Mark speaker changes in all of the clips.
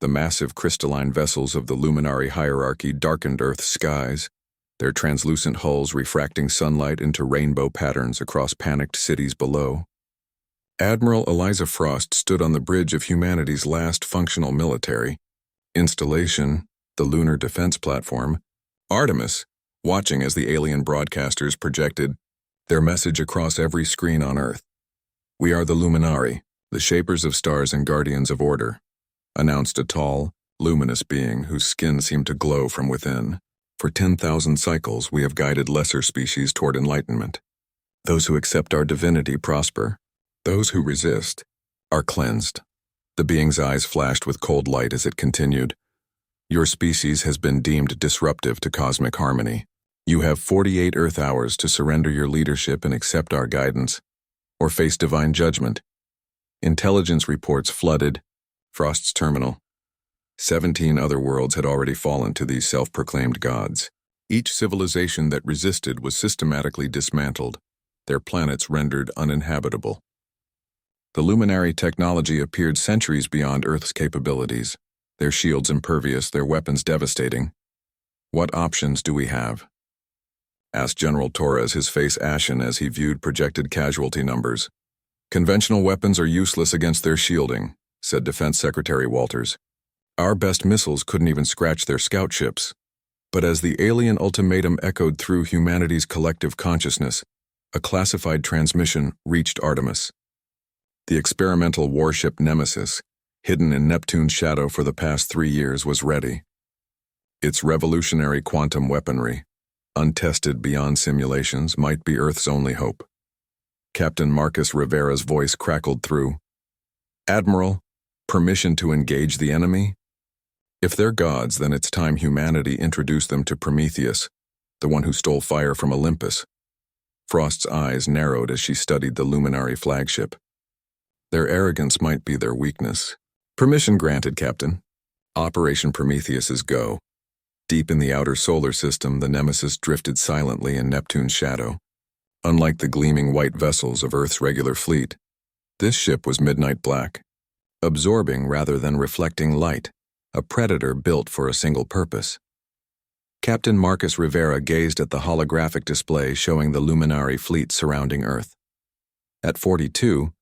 Speaker 1: The massive crystalline vessels of the luminary hierarchy darkened Earth's skies, their translucent hulls refracting sunlight into rainbow patterns across panicked cities below. Admiral Eliza Frost stood on the bridge of humanity's last functional military installation, the Lunar Defense Platform, Artemis, watching as the alien broadcasters projected their message across every screen on Earth. "We are the Luminari, the shapers of stars and guardians of order," announced a tall, luminous being whose skin seemed to glow from within. "For 10,000 cycles, we have guided lesser species toward enlightenment. Those who accept our divinity prosper. Those who resist are cleansed." The being's eyes flashed with cold light as it continued. "Your species has been deemed disruptive to cosmic harmony. You have 48 Earth hours to surrender your leadership and accept our guidance, or face divine judgment." Intelligence reports flooded Frost's terminal. 17 other worlds had already fallen to these self-proclaimed gods. Each civilization that resisted was systematically dismantled, their planets rendered uninhabitable. The luminary technology appeared centuries beyond Earth's capabilities, their shields impervious, their weapons devastating. "What options do we have?" asked General Torres, his face ashen as he viewed projected casualty numbers. "Conventional weapons are useless against their shielding," said Defense Secretary Walters. "Our best missiles couldn't even scratch their scout ships." But as the alien ultimatum echoed through humanity's collective consciousness, a classified transmission reached Artemis. The experimental warship Nemesis, hidden in Neptune's shadow for the past 3 years, was ready. Its revolutionary quantum weaponry, untested beyond simulations, might be Earth's only hope. Captain Marcus Rivera's voice crackled through. "Admiral, permission to engage the enemy? If they're gods, then it's time humanity introduced them to Prometheus, the one who stole fire from Olympus." Frost's eyes narrowed as she studied the luminary flagship. "Their arrogance might be their weakness." "Permission granted, Captain. Operation Prometheus is go." Deep in the outer solar system, the Nemesis drifted silently in Neptune's shadow. Unlike the gleaming white vessels of Earth's regular fleet, this ship was midnight black, absorbing rather than reflecting light, a predator built for a single purpose. Captain Marcus Rivera gazed at the holographic display showing the luminary fleet surrounding Earth. At 42,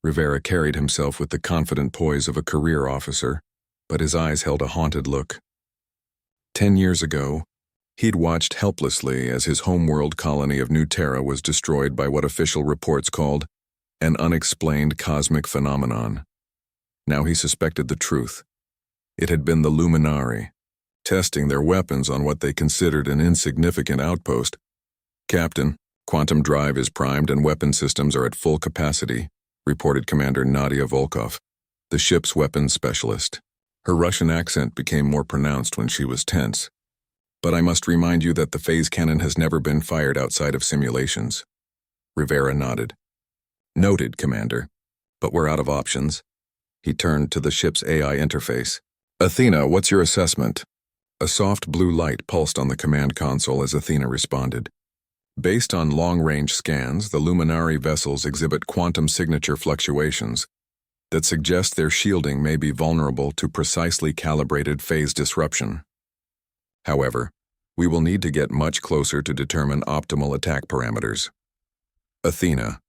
Speaker 1: Rivera carried himself with the confident poise of a career officer, but his eyes held a haunted look. 10 years ago, he'd watched helplessly as his homeworld colony of New Terra was destroyed by what official reports called an unexplained cosmic phenomenon. Now he suspected the truth. It had been the Luminari, testing their weapons on what they considered an insignificant outpost. "Captain, quantum drive is primed and weapon systems are at full capacity," reported Commander Nadia Volkov, the ship's weapons specialist. Her Russian accent became more pronounced when she was tense. "But I must remind you that the phase cannon has never been fired outside of simulations." Rivera nodded. "Noted, Commander. But we're out of options." He turned to the ship's AI interface. "Athena, what's your assessment?" A soft blue light pulsed on the command console as Athena responded. "Based on long-range scans, the Luminari vessels exhibit quantum signature fluctuations that suggest their shielding may be vulnerable to precisely calibrated phase disruption. However, we will need to get much closer to determine optimal attack parameters." Athena,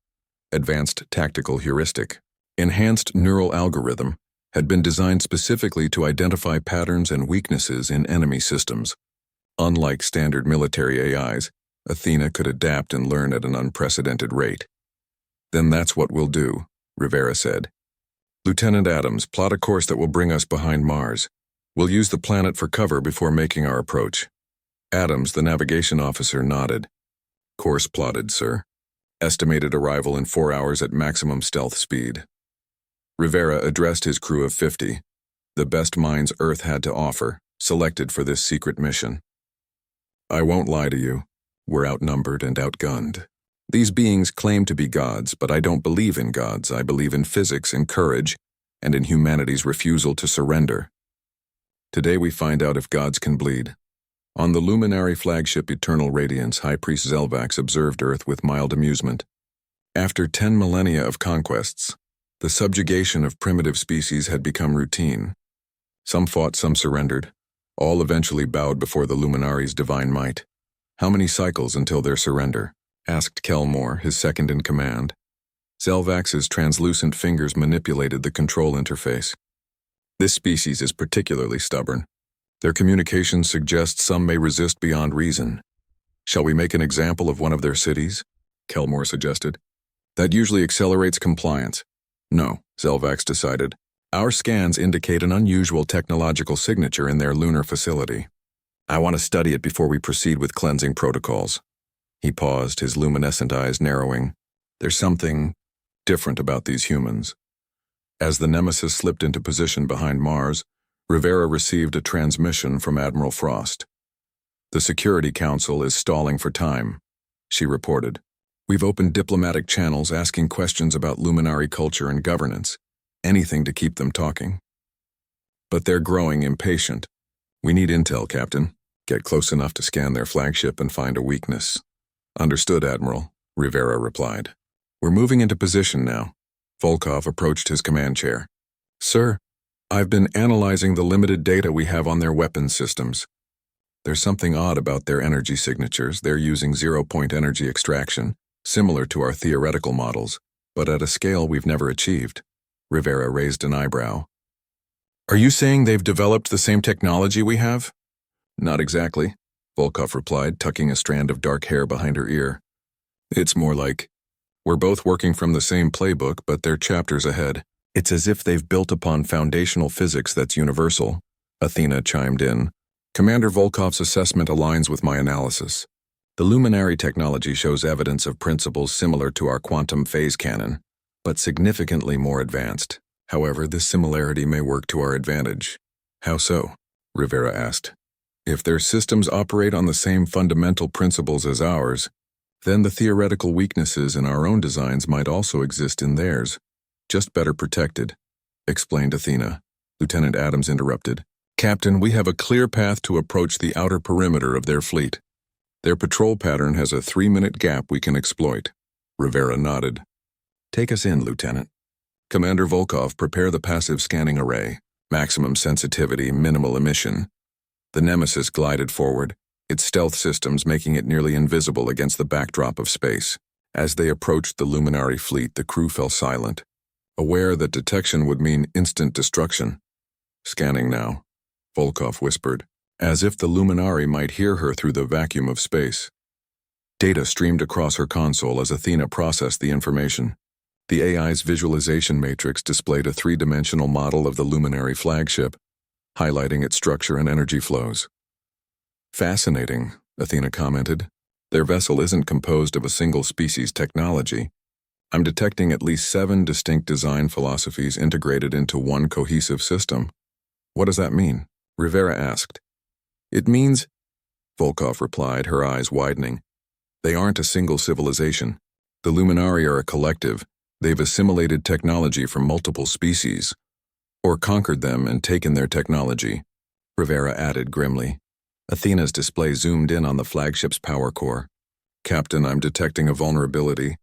Speaker 1: advanced tactical heuristic, enhanced neural algorithm, had been designed specifically to identify patterns and weaknesses in enemy systems. Unlike standard military AIs, Athena could adapt and learn at an unprecedented rate. "Then that's what we'll do," Rivera said. "Lieutenant Adams, plot a course that will bring us behind Mars. We'll use the planet for cover before making our approach." Adams, the navigation officer, nodded. "Course plotted, sir. Estimated arrival in 4 hours at maximum stealth speed." Rivera addressed his crew of 50, the best minds Earth had to offer, selected for this secret mission. "I won't lie to you. We're outnumbered and outgunned. These beings claim to be gods, but I don't believe in gods. I believe in physics and courage, and in humanity's refusal to surrender. Today we find out if gods can bleed." On the luminary flagship Eternal Radiance, High Priest Zelvax observed Earth with mild amusement. After 10 millennia of conquests, the subjugation of primitive species had become routine. Some fought, some surrendered. All eventually bowed before the Luminari's divine might. How many cycles until their surrender? Asked Kelmore, his second in command. Zelvax's translucent fingers manipulated the control interface. This species is particularly stubborn. Their communications suggest some may resist beyond reason. Shall we make an example of one of their cities? Kelmore suggested. That usually accelerates compliance. No, Zelvax decided. Our scans indicate an unusual technological signature in their lunar facility. I want to study it before we proceed with cleansing protocols. He paused, his luminescent eyes narrowing. There's something different about these humans. As the Nemesis slipped into position behind Mars, Rivera received a transmission from Admiral Frost. The Security Council is stalling for time, she reported. We've opened diplomatic channels asking questions about Luminari culture and governance, anything to keep them talking. But they're growing impatient. We need intel, Captain. Get close enough to scan their flagship and find a weakness. Understood, Admiral, Rivera replied. We're moving into position now. Volkov approached his command chair. Sir, I've been analyzing the limited data we have on their weapons systems. There's something odd about their energy signatures. They're using zero-point energy extraction, similar to our theoretical models, but at a scale we've never achieved. Rivera raised an eyebrow. Are you saying they've developed the same technology we have? Not exactly, Volkov replied, tucking a strand of dark hair behind her ear. It's more like, we're both working from the same playbook, but they're chapters ahead. It's as if they've built upon foundational physics that's universal, Athena chimed in. Commander Volkov's assessment aligns with my analysis. The Luminari technology shows evidence of principles similar to our quantum phase cannon, but significantly more advanced. However, this similarity may work to our advantage. How so? Rivera asked. If their systems operate on the same fundamental principles as ours, then the theoretical weaknesses in our own designs might also exist in theirs, just better protected, explained Athena. Lieutenant Adams interrupted. Captain, we have a clear path to approach the outer perimeter of their fleet. Their patrol pattern has a 3-minute gap we can exploit. Rivera nodded. Take us in, Lieutenant. Commander Volkov, prepare the passive scanning array. Maximum sensitivity, minimal emission. The Nemesis glided forward, its stealth systems making it nearly invisible against the backdrop of space. As they approached the Luminari fleet, the crew fell silent, aware that detection would mean instant destruction. Scanning now, Volkov whispered, as if the Luminari might hear her through the vacuum of space. Data streamed across her console as Athena processed the information. The AI's visualization matrix displayed a 3-dimensional model of the Luminari flagship, highlighting its structure and energy flows. Fascinating, Athena commented. Their vessel isn't composed of a single species technology. I'm detecting at least 7 distinct design philosophies integrated into one cohesive system. What does that mean? Rivera asked. It means, Volkov replied, her eyes widening. They aren't a single civilization. The Luminari are a collective. They've assimilated technology from multiple species, or conquered them and taken their technology, Rivera added grimly. Athena's display zoomed in on the flagship's power core. Captain, I'm detecting a vulnerability.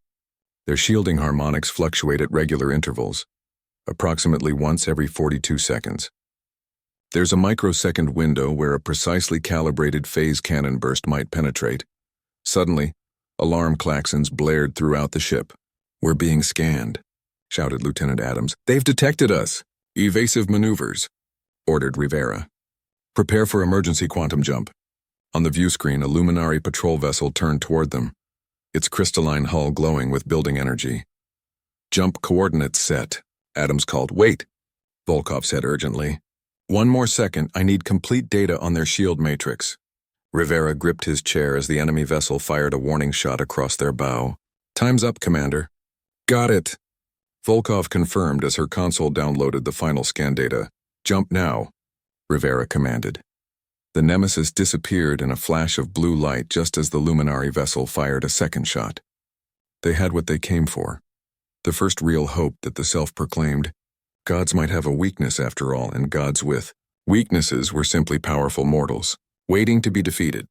Speaker 1: Their shielding harmonics fluctuate at regular intervals, approximately once every 42 seconds. There's a microsecond window where a precisely calibrated phase cannon burst might penetrate. Suddenly, alarm klaxons blared throughout the ship. We're being scanned, shouted Lieutenant Adams. They've detected us. Evasive maneuvers, ordered Rivera. Prepare for emergency quantum jump. On the view screen, a Luminari patrol vessel turned toward them, its crystalline hull glowing with building energy. Jump coordinates set, Adams called. Wait, Volkov said urgently. 1 more second, I need complete data on their shield matrix. Rivera gripped his chair as the enemy vessel fired a warning shot across their bow. Time's up, Commander. Got it. Volkov confirmed as her console downloaded the final scan data. Jump now, Rivera commanded. The Nemesis disappeared in a flash of blue light just as the Luminari vessel fired a second shot. They had what they came for. The first real hope that the self-proclaimed gods might have a weakness after all, and gods with weaknesses were simply powerful mortals, waiting to be defeated.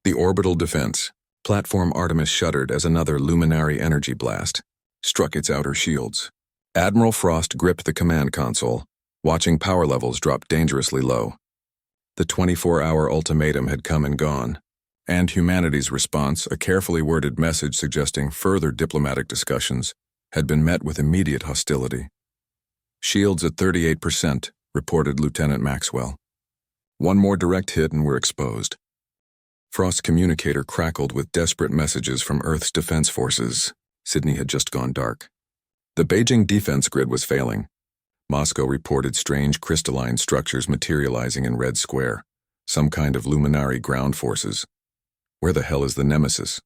Speaker 1: The orbital defense. Platform Artemis shuddered as another Luminari energy blast struck its outer shields. Admiral Frost gripped the command console. watching power levels drop dangerously low. The 24-hour ultimatum had come and gone, and humanity's response, a carefully worded message suggesting further diplomatic discussions, had been met with immediate hostility. "Shields at 38%, reported Lieutenant Maxwell. "One more direct hit and we're exposed." Frost's communicator crackled with desperate messages from Earth's defense forces. Sydney had just gone dark. The Beijing defense grid was failing. Moscow reported strange crystalline structures materializing in Red Square, some kind of luminary ground forces. "Where the hell is the Nemesis?"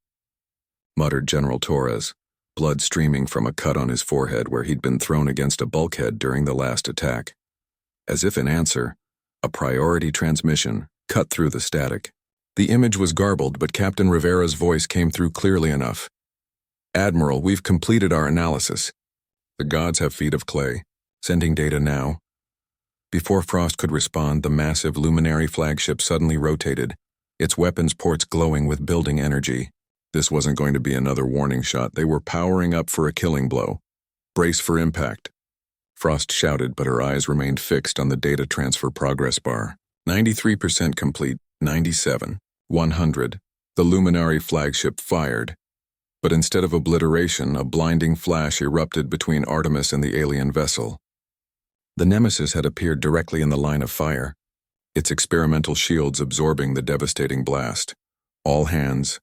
Speaker 1: muttered General Torres, blood streaming from a cut on his forehead where he'd been thrown against a bulkhead during the last attack. As if in answer, a priority transmission cut through the static. The image was garbled, but Captain Rivera's voice came through clearly enough. "Admiral, we've completed our analysis. The gods have feet of clay. Sending data now." Before Frost could respond, the massive luminary flagship suddenly rotated, its weapons ports glowing with building energy. This wasn't going to be another warning shot. They were powering up for a killing blow. "Brace for impact," Frost shouted, but her eyes remained fixed on the data transfer progress bar. 93% complete, 97, 100. The luminary flagship fired. But instead of obliteration, a blinding flash erupted between Artemis and the alien vessel. The Nemesis had appeared directly in the line of fire, its experimental shields absorbing the devastating blast. "All hands.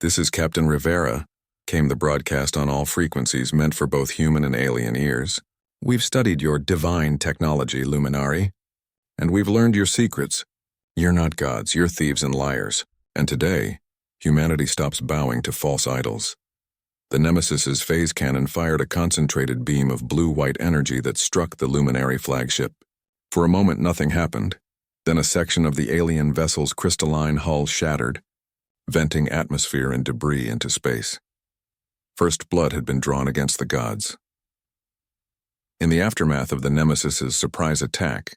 Speaker 1: This is Captain Rivera," came the broadcast on all frequencies meant for both human and alien ears. "We've studied your divine technology, Luminari, and we've learned your secrets. You're not gods, you're thieves and liars. And today, humanity stops bowing to false idols." The Nemesis's phase cannon fired a concentrated beam of blue-white energy that struck the luminary flagship. For a moment nothing happened. Then a section of the alien vessel's crystalline hull shattered, venting atmosphere and debris into space. First blood had been drawn against the gods. In the aftermath of the Nemesis's surprise attack,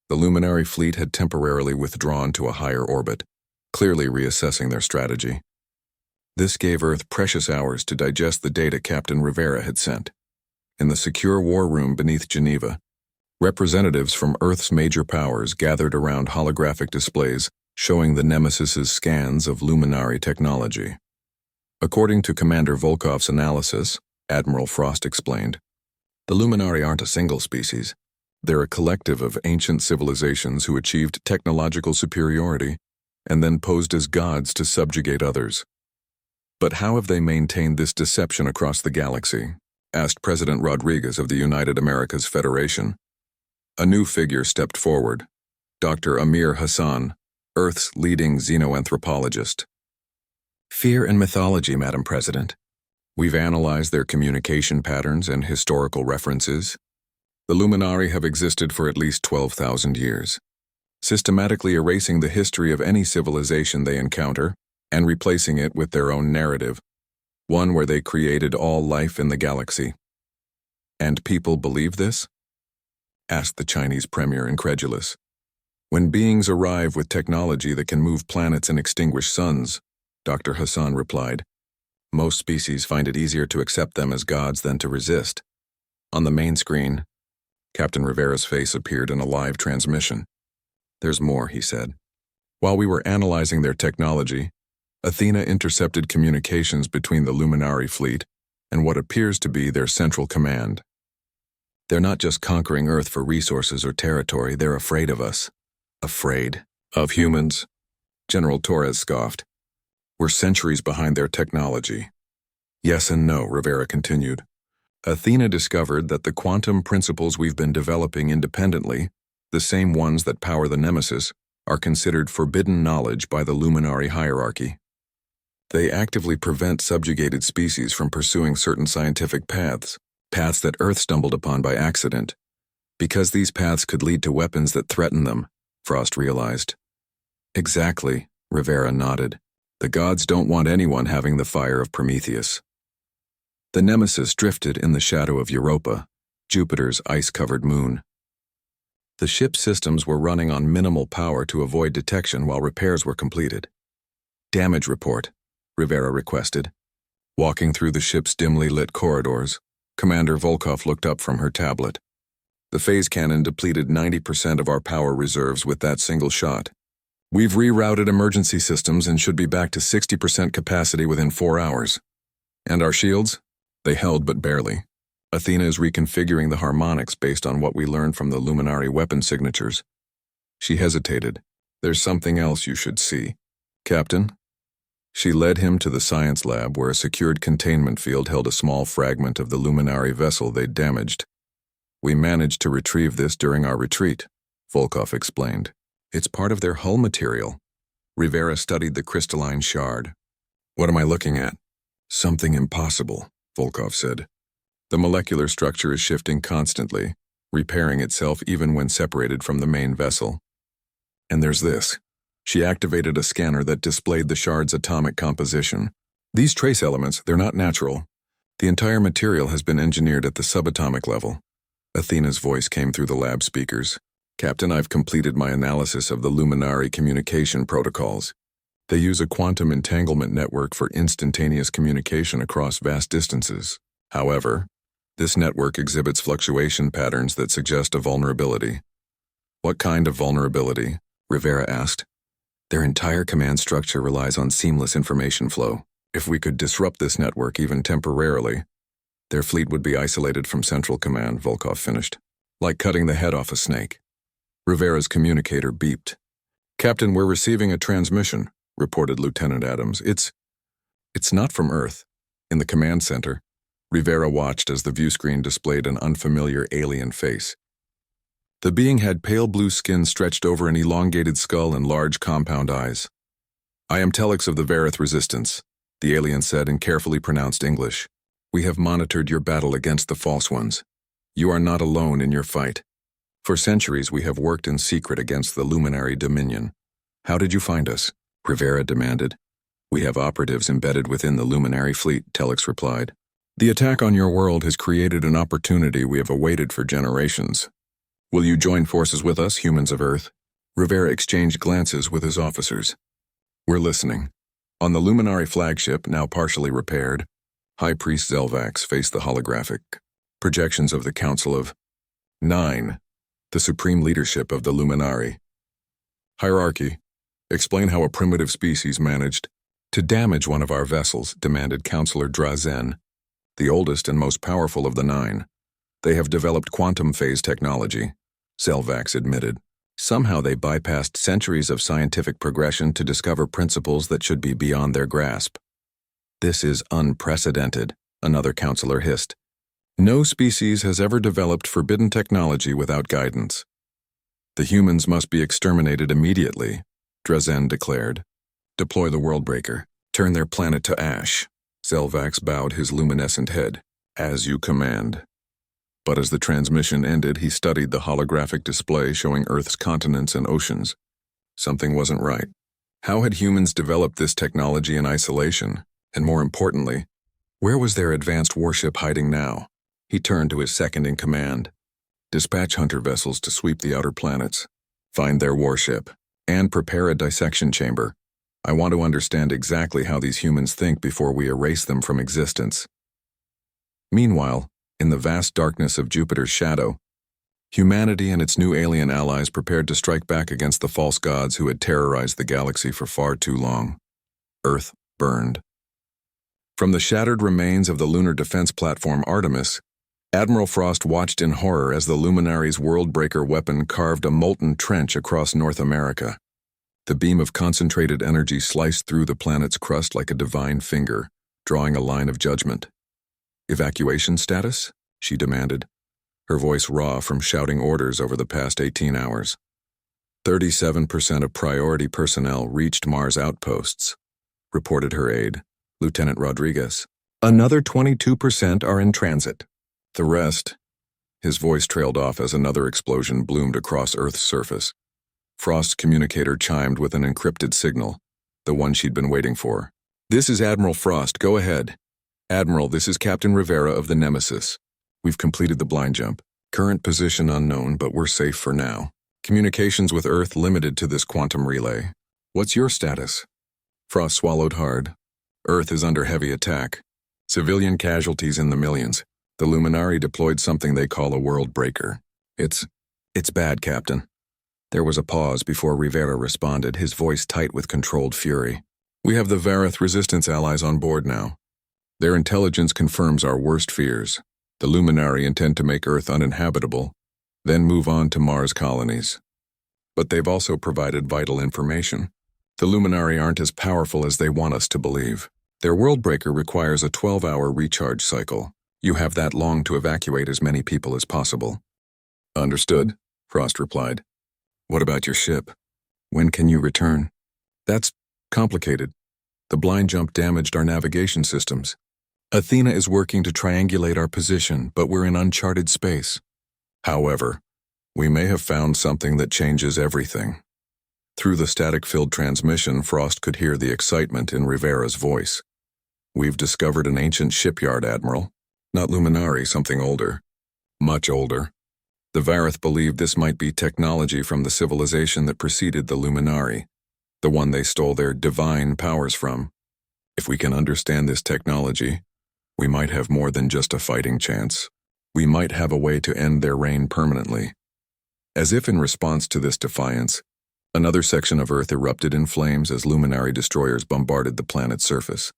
Speaker 1: the luminary fleet had temporarily withdrawn to a higher orbit, clearly reassessing their strategy. This gave Earth precious hours to digest the data Captain Rivera had sent. In the secure war room beneath Geneva, representatives from Earth's major powers gathered around holographic displays showing the Nemesis's scans of luminary technology. According to Commander Volkov's analysis, Admiral Frost explained, the luminari aren't a single species. They're a collective of ancient civilizations who achieved technological superiority and then posed as gods to subjugate others. "But how have they maintained this deception across the galaxy?" asked President Rodriguez of the United Americas Federation. A new figure stepped forward, Dr. Amir Hassan, Earth's leading xenoanthropologist. "Fear and mythology, Madam President. We've analyzed their communication patterns and historical references. The Luminari have existed for at least 12,000 years, systematically erasing the history of any civilization they encounter and replacing it with their own narrative, one where they created all life in the galaxy." "And people believe this?" asked the Chinese premier, incredulous. "When beings arrive with technology that can move planets and extinguish suns," Dr. Hassan replied, "most species find it easier to accept them as gods than to resist." On the main screen, Captain Rivera's face appeared in a live transmission. "There's more," he said. "While we were analyzing their technology, Athena intercepted communications between the Luminari fleet and what appears to be their central command. They're not just conquering Earth for resources or territory, they're afraid of us." "Afraid? Of humans?" General Torres scoffed. "We're centuries behind their technology." "Yes and no," Rivera continued. "Athena discovered that the quantum principles we've been developing independently, the same ones that power the Nemesis, are considered forbidden knowledge by the Luminari hierarchy. They actively prevent subjugated species from pursuing certain scientific paths that Earth stumbled upon by accident. Because these paths could lead to weapons that threaten them," Frost realized. "Exactly," Rivera nodded. "The gods don't want anyone having the fire of Prometheus." The Nemesis drifted in the shadow of Europa, Jupiter's ice-covered moon. The ship's systems were running on minimal power to avoid detection while repairs were completed. "Damage report," Rivera requested. Walking through the ship's dimly lit corridors, Commander Volkov looked up from her tablet. The phase cannon depleted 90% of our power reserves with that single shot. We've rerouted emergency systems and should be back to 60% capacity within 4 hours. And our shields? They held but barely. Athena is reconfiguring the harmonics based on what we learned from the Luminari weapon signatures. She hesitated. There's something else you should see. Captain? She led him to the science lab where a secured containment field held a small fragment of the Luminari vessel they'd damaged. We managed to retrieve this during our retreat, Volkov explained. It's part of their hull material. Rivera studied the crystalline shard. What am I looking at? Something impossible, Volkov said. The molecular structure is shifting constantly, repairing itself even when separated from the main vessel. And there's this. She activated a scanner that displayed the shard's atomic composition. These trace elements, they're not natural. The entire material has been engineered at the subatomic level. Athena's voice came through the lab speakers. Captain, I've completed my analysis of the Luminari communication protocols. They use a quantum entanglement network for instantaneous communication across vast distances. However, this network exhibits fluctuation patterns that suggest a vulnerability. What kind of vulnerability? Rivera asked. Their entire command structure relies on seamless information flow. If we could disrupt this network even temporarily, their fleet would be isolated from Central Command, Volkov finished. Like cutting the head off a snake. Rivera's communicator beeped. Captain, we're receiving a transmission, reported Lieutenant Adams. It's not from Earth. In the command center, Rivera watched as the viewscreen displayed an unfamiliar alien face. The being had pale blue skin stretched over an elongated skull and large compound eyes. I am Telex of the Vareth Resistance, the alien said in carefully pronounced English. We have monitored your battle against the False Ones. You are not alone in your fight. For centuries we have worked in secret against the Luminary Dominion. How did you find us? Rivera demanded. We have operatives embedded within the Luminary fleet, Telex replied. The attack on your world has created an opportunity we have awaited for generations. Will you join forces with us, humans of Earth? Rivera exchanged glances with his officers. We're listening. On the Luminari flagship, now partially repaired, High Priest Zelvax faced the holographic projections of the Council of 9, the supreme leadership of the Luminari. Hierarchy. Explain how a primitive species managed to damage one of our vessels, demanded Counselor Drazen, the oldest and most powerful of the 9. They have developed quantum phase technology, Zelvax admitted. Somehow they bypassed centuries of scientific progression to discover principles that should be beyond their grasp. This is unprecedented, another counselor hissed. No species has ever developed forbidden technology without guidance. The humans must be exterminated immediately, Drazen declared. Deploy the Worldbreaker. Turn their planet to ash. Zelvax bowed his luminescent head. As you command. But as the transmission ended, he studied the holographic display showing Earth's continents and oceans. Something wasn't right. How had humans developed this technology in isolation? And more importantly, where was their advanced warship hiding now? He turned to his second-in-command. Dispatch hunter vessels to sweep the outer planets. Find their warship. And prepare a dissection chamber. I want to understand exactly how these humans think before we erase them from existence. Meanwhile, in the vast darkness of Jupiter's shadow, humanity and its new alien allies prepared to strike back against the false gods who had terrorized the galaxy for far too long. Earth burned. From the shattered remains of the lunar defense platform Artemis, Admiral Frost watched in horror as the Luminary's Worldbreaker weapon carved a molten trench across North America. The beam of concentrated energy sliced through the planet's crust like a divine finger, drawing a line of judgment. Evacuation status? She demanded, her voice raw from shouting orders over the past 18 hours. 37% of priority personnel reached Mars outposts, reported her aide, Lieutenant Rodriguez. Another 22% are in transit. The rest... His voice trailed off as another explosion bloomed across Earth's surface. Frost's communicator chimed with an encrypted signal, the one she'd been waiting for. This is Admiral Frost, go ahead. Admiral, this is Captain Rivera of the Nemesis. We've completed the blind jump. Current position unknown, but we're safe for now. Communications with Earth limited to this quantum relay. What's your status? Frost swallowed hard. Earth is under heavy attack. Civilian casualties in the millions. The Luminari deployed something they call a Worldbreaker. It's bad, Captain. There was a pause before Rivera responded, his voice tight with controlled fury. We have the Vareth resistance allies on board now. Their intelligence confirms our worst fears. The Luminari intend to make Earth uninhabitable, then move on to Mars colonies. But they've also provided vital information. The Luminari aren't as powerful as they want us to believe. Their worldbreaker requires a 12-hour recharge cycle. You have that long to evacuate as many people as possible. Understood, Frost replied. What about your ship? When can you return? That's complicated. The blind jump damaged our navigation systems. Athena is working to triangulate our position, but we're in uncharted space. However, we may have found something that changes everything. Through the static-filled transmission, Frost could hear the excitement in Rivera's voice. We've discovered an ancient shipyard, Admiral. Not Luminari, something older. Much older. The Vareth believed this might be technology from the civilization that preceded the Luminari, the one they stole their divine powers from. If we can understand this technology, we might have more than just a fighting chance. We might have a way to end their reign permanently. As if in response to this defiance, another section of Earth erupted in flames as Luminari destroyers bombarded the planet's surface.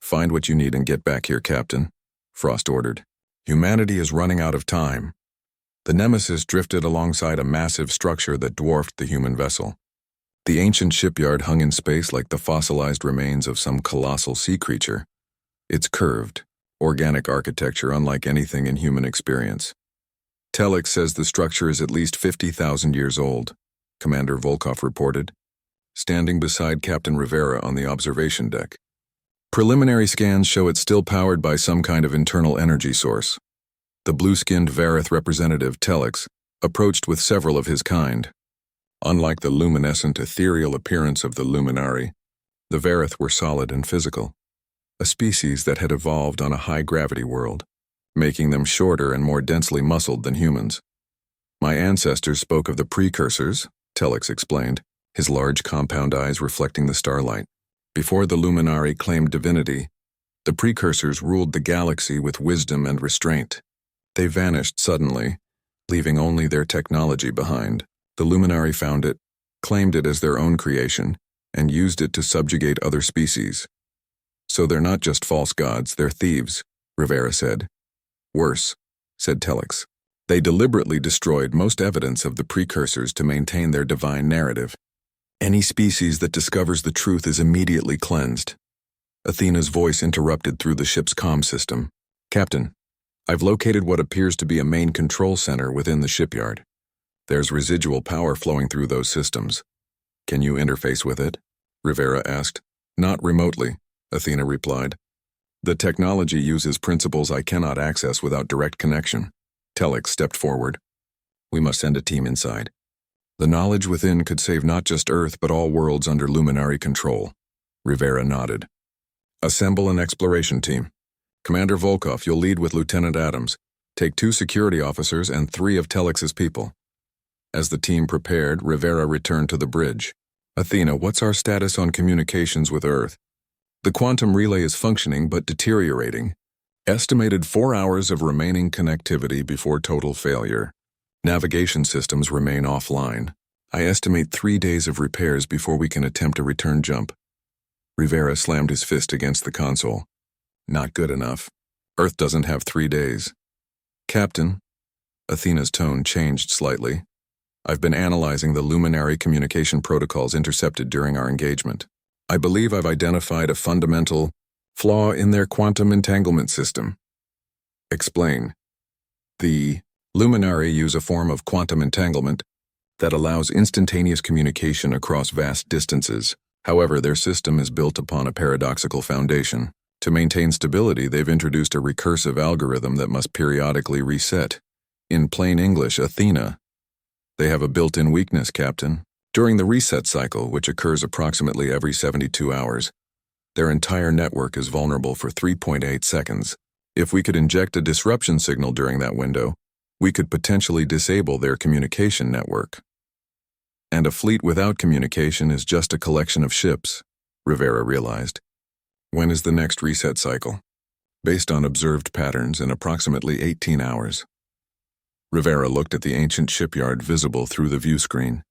Speaker 1: Find what you need and get back here, Captain, Frost ordered. Humanity is running out of time. The Nemesis drifted alongside a massive structure that dwarfed the human vessel. The ancient shipyard hung in space like the fossilized remains of some colossal sea creature. Its curved, organic architecture unlike anything in human experience. Telex says the structure is at least 50,000 years old, Commander Volkov reported, standing beside Captain Rivera on the observation deck. Preliminary scans show it's still powered by some kind of internal energy source. The blue-skinned Vareth representative, Telex, approached with several of his kind. Unlike the luminescent, ethereal appearance of the Luminari, the Vareth were solid and physical, a species that had evolved on a high-gravity world, making them shorter and more densely muscled than humans. My ancestors spoke of the precursors, Telex explained, his large compound eyes reflecting the starlight. Before the Luminari claimed divinity, the precursors ruled the galaxy with wisdom and restraint. They vanished suddenly, leaving only their technology behind. The Luminari found it, claimed it as their own creation, and used it to subjugate other species. So they're not just false gods, they're thieves, Rivera said. Worse, said Telex. They deliberately destroyed most evidence of the precursors to maintain their divine narrative. Any species that discovers the truth is immediately cleansed. Athena's voice interrupted through the ship's comm system. Captain, I've located what appears to be a main control center within the shipyard. There's residual power flowing through those systems. Can you interface with it? Rivera asked. Not remotely, Athena replied. The technology uses principles I cannot access without direct connection. Telex stepped forward. We must send a team inside. The knowledge within could save not just Earth but all worlds under Luminari control. Rivera nodded. Assemble an exploration team. Commander Volkov, you'll lead with Lieutenant Adams. Take 2 security officers and 3 of Telex's people. As the team prepared, Rivera returned to the bridge. Athena, what's our status on communications with Earth? The quantum relay is functioning but deteriorating. Estimated 4 hours of remaining connectivity before total failure. Navigation systems remain offline. I estimate 3 days of repairs before we can attempt a return jump. Rivera slammed his fist against the console. Not good enough. Earth doesn't have 3 days. Captain, Athena's tone changed slightly. I've been analyzing the Luminari communication protocols intercepted during our engagement. I believe I've identified a fundamental flaw in their quantum entanglement system. Explain. The Luminari use a form of quantum entanglement that allows instantaneous communication across vast distances. However, their system is built upon a paradoxical foundation. To maintain stability, they've introduced a recursive algorithm that must periodically reset. In plain English, Athena. They have a built-in weakness, Captain. During the reset cycle, which occurs approximately every 72 hours, their entire network is vulnerable for 3.8 seconds. If we could inject a disruption signal during that window, we could potentially disable their communication network. And a fleet without communication is just a collection of ships, Rivera realized. When is the next reset cycle? Based on observed patterns in approximately 18 hours. Rivera looked at the ancient shipyard visible through the view screen.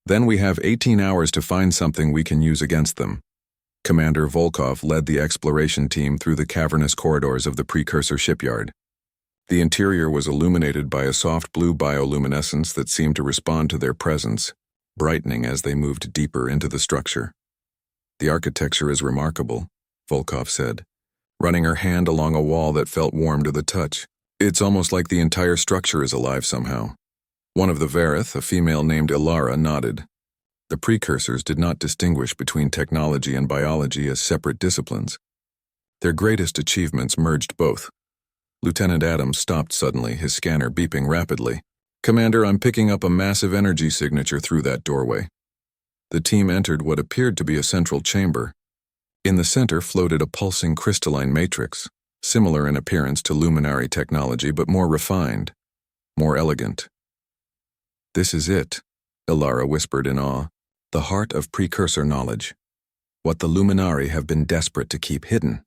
Speaker 1: Then we have 18 hours to find something we can use against them. Commander Volkov led the exploration team through the cavernous corridors of the precursor shipyard. The interior was illuminated by a soft blue bioluminescence that seemed to respond to their presence, brightening as they moved deeper into the structure. "The architecture is remarkable," Volkov said, running her hand along a wall that felt warm to the touch. "It's almost like the entire structure is alive somehow." One of the Varith, a female named Ilara, nodded. The precursors did not distinguish between technology and biology as separate disciplines. Their greatest achievements merged both. Lieutenant Adams stopped suddenly, his scanner beeping rapidly. "Commander, I'm picking up a massive energy signature through that doorway." The team entered what appeared to be a central chamber. In the center floated a pulsing crystalline matrix, similar in appearance to luminary technology but more refined, more elegant. "This is it," Ilara whispered in awe, "the heart of precursor knowledge. What the Luminari have been desperate to keep hidden."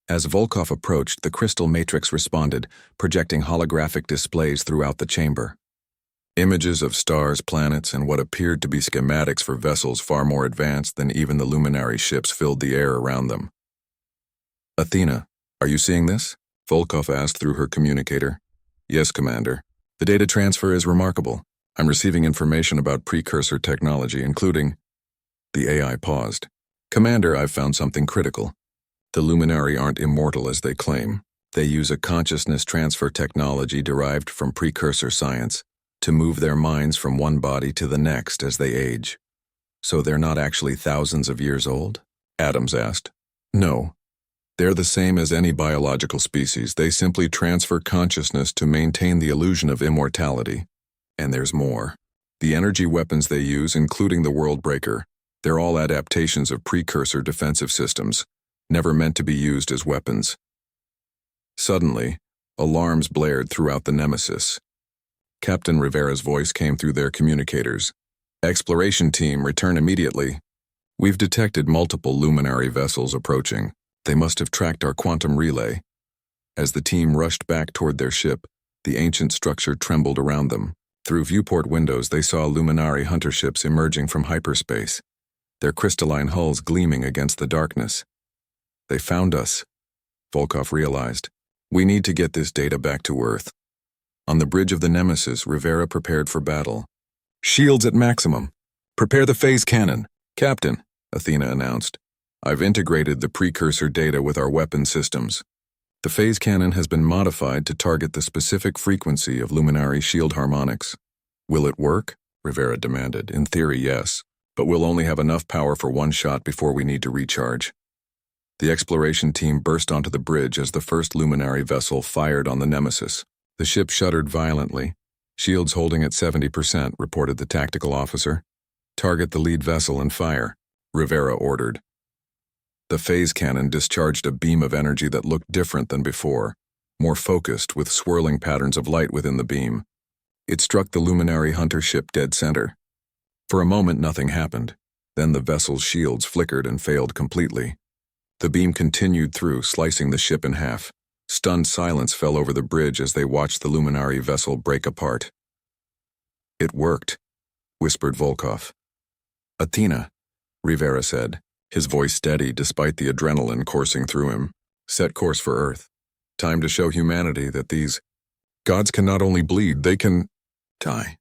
Speaker 1: As Volkov approached, the crystal matrix responded, projecting holographic displays throughout the chamber. Images of stars, planets, and what appeared to be schematics for vessels far more advanced than even the Luminari ships filled the air around them. "Athena, are you seeing this?" Volkov asked through her communicator. "Yes, Commander. The data transfer is remarkable. I'm receiving information about precursor technology, including—" The AI paused. "Commander, I've found something critical. The Luminari aren't immortal as they claim. They use a consciousness transfer technology derived from precursor science to move their minds from one body to the next as they age." "So they're not actually thousands of years old?" Adams asked. "No. They're the same as any biological species. They simply transfer consciousness to maintain the illusion of immortality. And there's more. The energy weapons they use, including the World Breaker, they're all adaptations of precursor defensive systems, never meant to be used as weapons." Suddenly, alarms blared throughout the Nemesis. Captain Rivera's voice came through their communicators. "Exploration team, return immediately. We've detected multiple luminary vessels approaching. They must have tracked our quantum relay." As the team rushed back toward their ship, the ancient structure trembled around them. Through viewport windows, they saw luminary hunter ships emerging from hyperspace, their crystalline hulls gleaming against the darkness. "They found us," Volkov realized. "We need to get this data back to Earth." On the bridge of the Nemesis, Rivera prepared for battle. "Shields at maximum. Prepare the phase cannon." "Captain," Athena announced, "I've integrated the precursor data with our weapon systems. The phase cannon has been modified to target the specific frequency of luminary shield harmonics." "Will it work?" Rivera demanded. "In theory, yes, but we'll only have enough power for one shot before we need to recharge." The exploration team burst onto the bridge as the first luminary vessel fired on the Nemesis. The ship shuddered violently. "Shields holding at 70%, reported the tactical officer. "Target the lead vessel and fire," Rivera ordered. The phase cannon discharged a beam of energy that looked different than before, more focused with swirling patterns of light within the beam. It struck the luminary hunter ship dead center. For a moment nothing happened. Then the vessel's shields flickered and failed completely. The beam continued through, slicing the ship in half. Stunned silence fell over the bridge as they watched the luminary vessel break apart. "It worked," whispered Volkov. "Athena," Rivera said, his voice steady despite the adrenaline coursing through him. "Set course for Earth. Time to show humanity that these gods can not only bleed, they can die."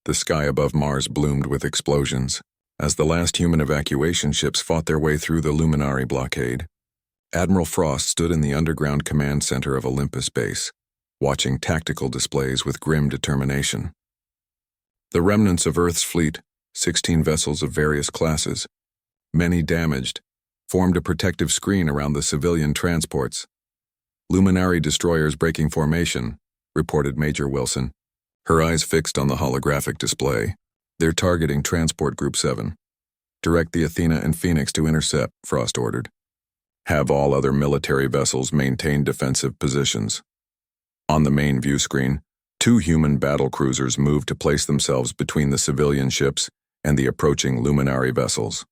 Speaker 1: The sky above Mars bloomed with explosions as the last human evacuation ships fought their way through the luminary blockade. Admiral Frost stood in the underground command center of Olympus Base, watching tactical displays with grim determination. The remnants of Earth's fleet, 16 vessels of various classes, many damaged, formed a protective screen around the civilian transports. "Luminary destroyers breaking formation," reported Major Wilson, her eyes fixed on the holographic display. "They're targeting Transport Group 7. Direct the Athena and Phoenix to intercept," Frost ordered. "Have all other military vessels maintain defensive positions." On the main view screen, 2 human battle cruisers moved to place themselves between the civilian ships and the approaching luminary vessels.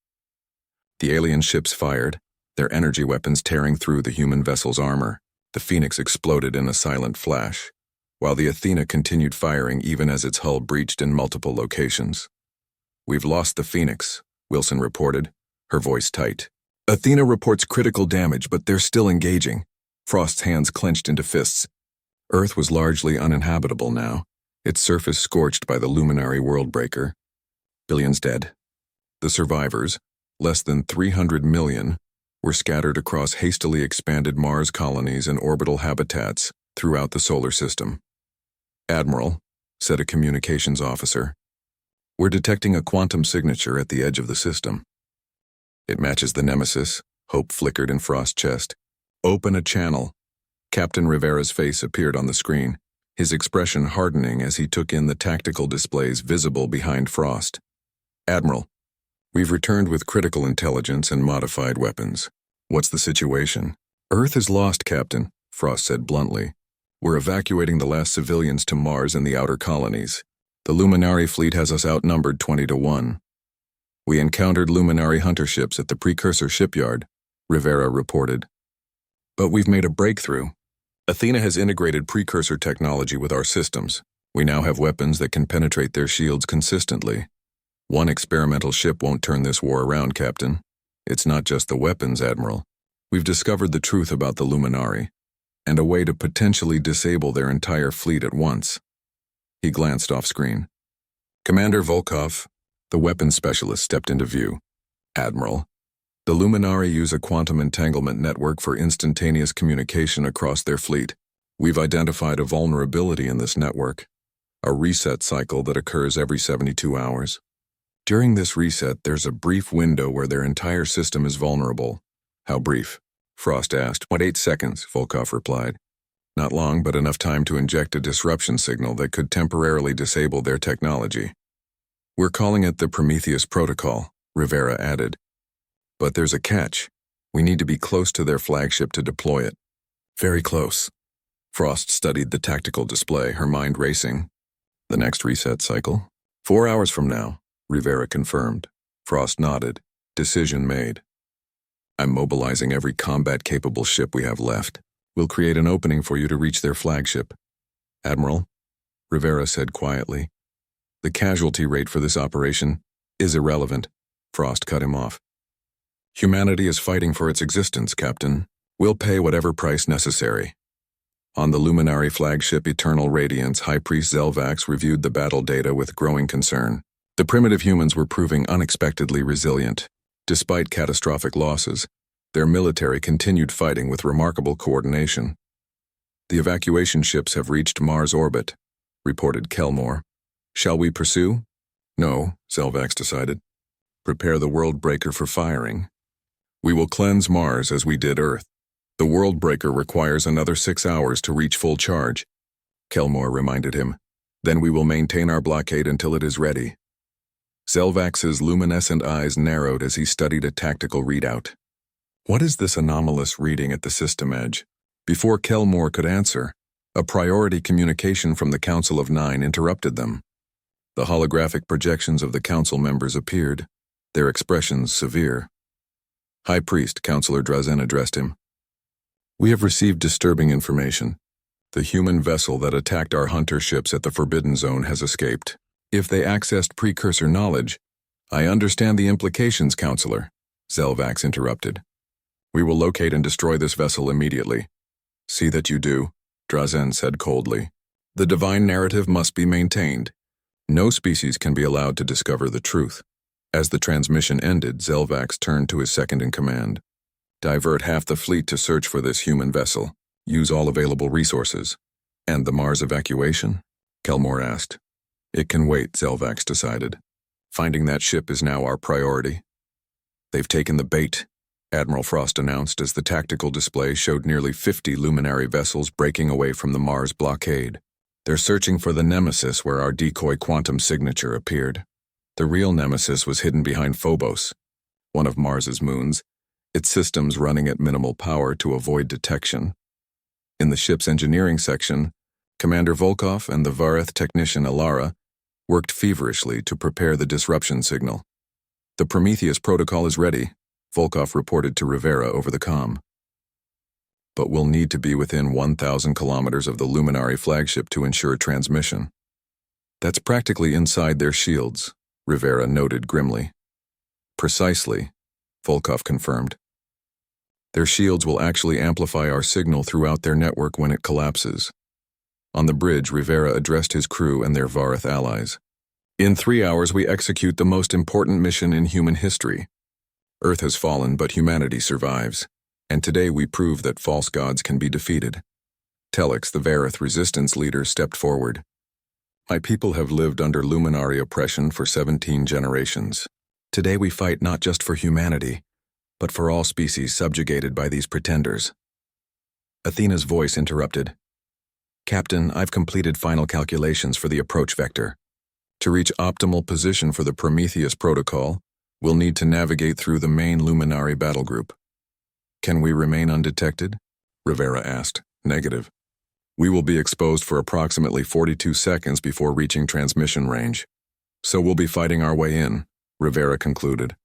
Speaker 1: The alien ships fired, their energy weapons tearing through the human vessel's armor. The Phoenix exploded in a silent flash. while the Athena continued firing even as its hull breached in multiple locations. "We've lost the Phoenix," Wilson reported, her voice tight. "Athena reports critical damage, but they're still engaging." Frost's hands clenched into fists. Earth was largely uninhabitable now, its surface scorched by the luminary worldbreaker. Billions dead. The survivors, less than 300 million, were scattered across hastily expanded Mars colonies and orbital habitats throughout the solar system. "Admiral," said a communications officer, "we're detecting a quantum signature at the edge of the system." "It matches the Nemesis," hope flickered in Frost's chest. "Open a channel." Captain Rivera's face appeared on the screen, his expression hardening as he took in the tactical displays visible behind Frost. "Admiral, we've returned with critical intelligence and modified weapons. What's the situation?" "Earth is lost, Captain," Frost said bluntly. "We're evacuating the last civilians to Mars and the outer colonies. The Luminary fleet has us outnumbered 20-1. We encountered Luminary hunter ships at the precursor shipyard," Rivera reported. "But we've made a breakthrough. Athena has integrated precursor technology with our systems. We now have weapons that can penetrate their shields consistently. One experimental ship won't turn this war around, Captain. It's not just the weapons, Admiral. We've discovered the truth about the Luminary, and a way to potentially disable their entire fleet at once." He glanced off-screen. Commander Volkov, the weapons specialist, stepped into view. "Admiral, the Luminary use a quantum entanglement network for instantaneous communication across their fleet. We've identified a vulnerability in this network, a reset cycle that occurs every 72 hours. During this reset, there's a brief window where their entire system is vulnerable." "How brief?" Frost asked. "8 seconds," Volkov replied. "Not long, but enough time to inject a disruption signal that could temporarily disable their technology. We're calling it the Prometheus Protocol," Rivera added. "But there's a catch. We need to be close to their flagship to deploy it." "Very close." Frost studied the tactical display, her mind racing. "The next reset cycle?" 4 hours from now," Rivera confirmed. Frost nodded. "Decision made. I'm mobilizing every combat-capable ship we have left. We'll create an opening for you to reach their flagship." "Admiral," Rivera said quietly, "the casualty rate for this operation is irrelevant." Frost cut him off. "Humanity is fighting for its existence, Captain. We'll pay whatever price necessary." On the Luminary flagship Eternal Radiance, High Priest Zelvax reviewed the battle data with growing concern. The primitive humans were proving unexpectedly resilient. Despite catastrophic losses, their military continued fighting with remarkable coordination. "The evacuation ships have reached Mars orbit," reported Kelmore. "Shall we pursue?" "No," Zelvax decided. "Prepare the Worldbreaker for firing. We will cleanse Mars as we did Earth. The Worldbreaker requires another 6 hours to reach full charge," Kelmore reminded him. "Then we will maintain our blockade until it is ready." Zelvax's luminescent eyes narrowed as he studied a tactical readout. "What is this anomalous reading at the system edge?" Before Kelmore could answer, a priority communication from the Council of Nine interrupted them. The holographic projections of the council members appeared, their expressions severe. "High Priest," Councilor Drazen addressed him. "We have received disturbing information. The human vessel that attacked our hunter ships at the Forbidden Zone has escaped. If they accessed precursor knowledge—" "I understand the implications, Counselor," Zelvax interrupted. "We will locate and destroy this vessel immediately." "See that you do," Drazen said coldly. "The divine narrative must be maintained. No species can be allowed to discover the truth." As the transmission ended, Zelvax turned to his second-in-command. "Divert half the fleet to search for this human vessel. Use all available resources." "And the Mars evacuation?" Kelmore asked. "It can wait," Zelvax decided. "Finding that ship is now our priority." "They've taken the bait," Admiral Frost announced as the tactical display showed nearly 50 luminary vessels breaking away from the Mars blockade. "They're searching for the Nemesis where our decoy quantum signature appeared. The real Nemesis was hidden behind Phobos, one of Mars's moons, its systems running at minimal power to avoid detection." In the ship's engineering section, Commander Volkov and the Vareth technician Alara worked feverishly to prepare the disruption signal. "The Prometheus protocol is ready," Volkov reported to Rivera over the comm. but we'll need to be within 1,000 kilometers of the Luminary flagship to ensure transmission. That's practically inside their shields, Rivera noted grimly. Precisely, Volkov confirmed. Their shields will actually amplify our signal throughout their network when it collapses. On the bridge, Rivera addressed his crew and their Varith allies. In 3 hours, we execute the most important mission in human history. Earth has fallen, but humanity survives. And today we prove that false gods can be defeated. Telix, the Varith resistance leader, stepped forward. My people have lived under Luminary oppression for 17 generations. Today we fight not just for humanity, but for all species subjugated by these pretenders. Athena's voice interrupted. Captain, I've completed final calculations for the approach vector. To reach optimal position for the Prometheus protocol, we'll need to navigate through the main Luminary battle group. Can we remain undetected? Rivera asked. Negative. We will be exposed for approximately 42 seconds before reaching transmission range. So we'll be fighting our way in, Rivera concluded.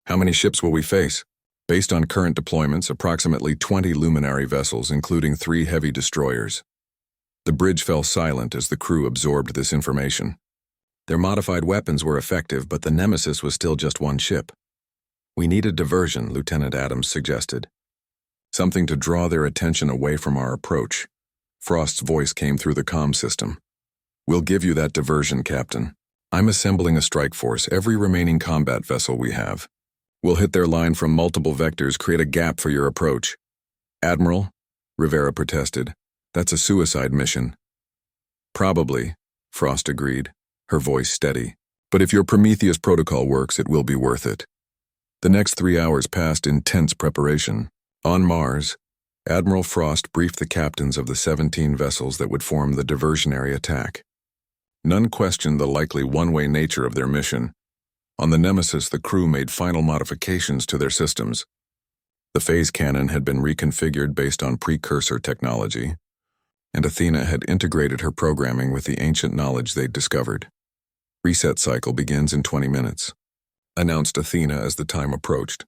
Speaker 1: How many ships will we face? Based on current deployments, approximately 20 Luminary vessels, including 3 heavy destroyers. The bridge fell silent as the crew absorbed this information. Their modified weapons were effective, but the Nemesis was still just one ship. We need a diversion, Lieutenant Adams suggested. Something to draw their attention away from our approach. Frost's voice came through the comm system. We'll give you that diversion, Captain. I'm assembling a strike force, every remaining combat vessel we have. We'll hit their line from multiple vectors, create a gap for your approach. Admiral, Rivera protested, that's a suicide mission. Probably, Frost agreed, her voice steady. But if your Prometheus protocol works, it will be worth it. The next 3 hours passed in tense preparation. On Mars, Admiral Frost briefed the captains of the 17 vessels that would form the diversionary attack. None questioned the likely one-way nature of their mission. On the Nemesis, the crew made final modifications to their systems. The phase cannon had been reconfigured based on precursor technology, and Athena had integrated her programming with the ancient knowledge they'd discovered. Reset cycle begins in 20 minutes, announced Athena as the time approached.